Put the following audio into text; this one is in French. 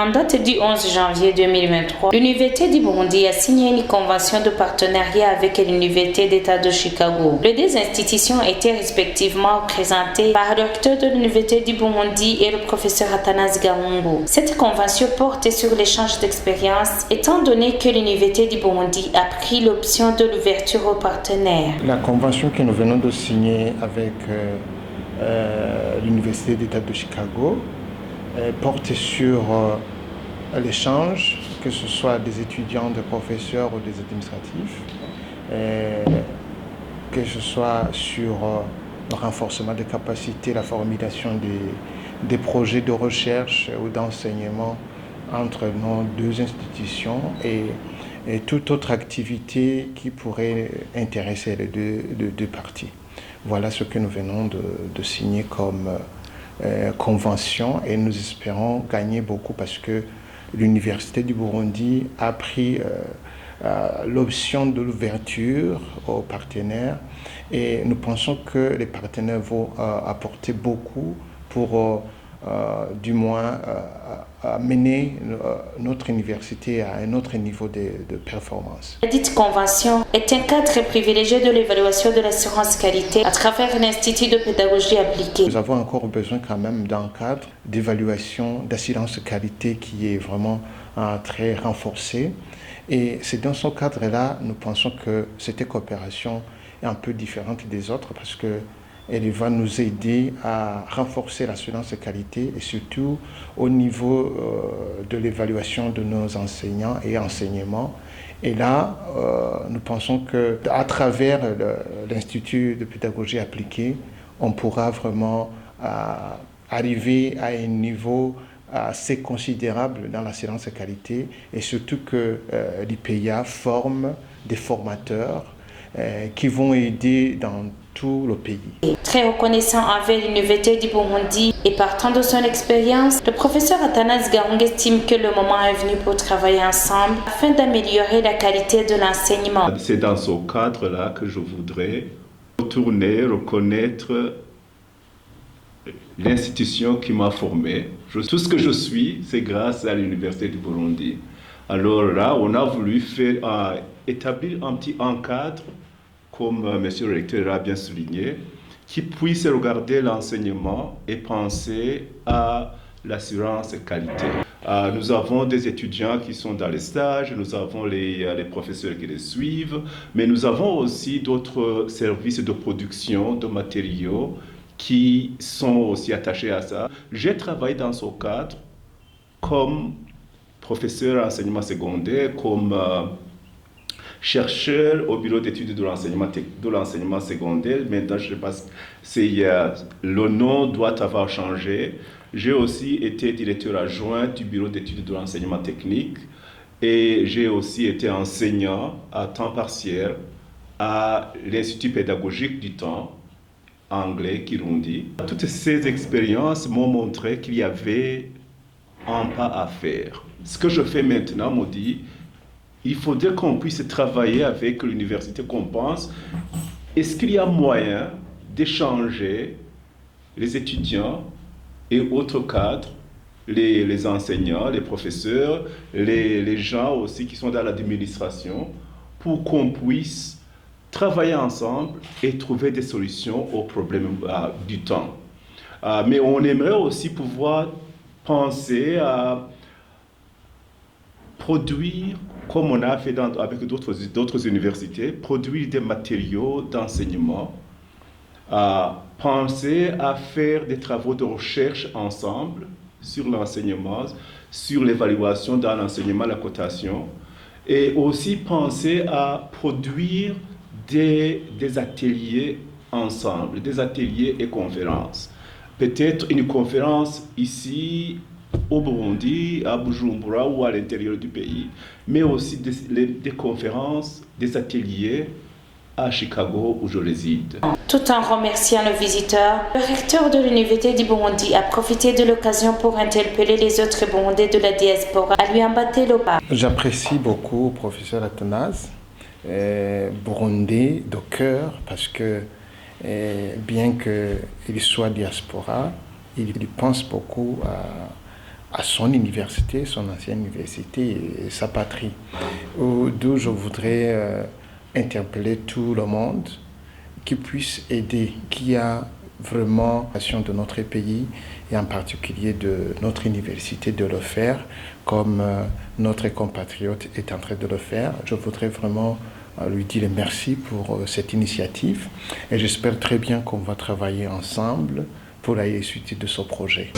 En date du 11 janvier 2023, l'Université du Burundi a signé une convention de partenariat avec l'Université d'État de Chicago. Les deux institutions étaient respectivement représentées par le recteur de l'Université du Burundi et le professeur Athanase Gahungu. Cette convention porte sur l'échange d'expériences, étant donné que l'Université du Burundi a pris l'option de l'ouverture aux partenaires. La convention que nous venons de signer avec l'Université d'État de Chicago porte sur l'échange, que ce soit des étudiants, des professeurs ou des administratifs, que ce soit sur le renforcement des capacités, la formulation des projets de recherche ou d'enseignement entre nos deux institutions et toute autre activité qui pourrait intéresser les deux parties. Voilà ce que nous venons de signer comme convention et nous espérons gagner beaucoup parce que l'Université du Burundi a pris l'option de l'ouverture aux partenaires et nous pensons que les partenaires vont apporter beaucoup pour du moins amener notre université à un autre niveau de performance. La dite convention est un cadre privilégié de l'évaluation de l'assurance qualité à travers l'Institut de pédagogie appliquée. Nous avons encore besoin quand même d'un cadre d'évaluation d'assurance qualité qui est vraiment très renforcé. Et c'est dans ce cadre-là, nous pensons que cette coopération est un peu différente des autres parce que elle va nous aider à renforcer l'assurance qualité et surtout au niveau de l'évaluation de nos enseignants et enseignements. Et là, nous pensons qu'à travers l'Institut de pédagogie appliquée, on pourra vraiment arriver à un niveau assez considérable dans l'assurance qualité et surtout que l'IPEA forme des formateurs qui vont aider dans tout le pays. Très reconnaissant envers l'Université du Burundi et partant de son expérience, le professeur Athanase Gahungu estime que le moment est venu pour travailler ensemble afin d'améliorer la qualité de l'enseignement. C'est dans ce cadre-là que je voudrais retourner, reconnaître l'institution qui m'a formé. Tout ce que je suis, c'est grâce à l'Université du Burundi. Alors là, on a voulu établir un petit encadre, comme M. le recteur l'a bien souligné, qui puisse regarder l'enseignement et penser à l'assurance qualité. Nous avons des étudiants qui sont dans les stages, nous avons les professeurs qui les suivent, mais nous avons aussi d'autres services de production de matériaux qui sont aussi attachés à ça. J'ai travaillé dans ce cadre comme professeur d'enseignement secondaire, comme chercheur au bureau d'études de l'enseignement secondaire. Maintenant, je pense que le nom doit avoir changé. J'ai aussi été directeur adjoint du bureau d'études de l'enseignement technique et j'ai aussi été enseignant à temps partiel à l'Institut pédagogique du temps anglais Kirundi. Toutes ces expériences m'ont montré qu'il y avait un pas à faire. Ce que je fais maintenant me dit il faudrait qu'on puisse travailler avec l'université, qu'on pense, est-ce qu'il y a moyen d'échanger les étudiants et autres cadres, les enseignants, les professeurs, les gens aussi qui sont dans l'administration, pour qu'on puisse travailler ensemble et trouver des solutions aux problèmes du temps. Mais on aimerait aussi pouvoir penser à produire, comme on a fait avec d'autres universités, produire des matériaux d'enseignement, penser à faire des travaux de recherche ensemble sur l'enseignement, sur l'évaluation dans l'enseignement, la cotation, et aussi penser à produire des ateliers ensemble, des ateliers et conférences. Peut-être une conférence ici au Burundi, à Bujumbura ou à l'intérieur du pays, mais aussi des conférences, des ateliers à Chicago où je réside. Tout en remerciant le visiteur, le recteur de l'Université du Burundi a profité de l'occasion pour interpeller les autres Burundais de la diaspora à lui emboîter le pas. J'apprécie beaucoup le professeur Athanase, burundais de cœur, parce que bien qu'il soit diaspora, il pense beaucoup à son université, son ancienne université et sa patrie. D'où je voudrais interpeller tout le monde qui puisse aider, qui a vraiment passion de notre pays et en particulier de notre université de le faire comme notre compatriote est en train de le faire. Je voudrais vraiment lui dire merci pour cette initiative et j'espère très bien qu'on va travailler ensemble pour la réussite de ce projet.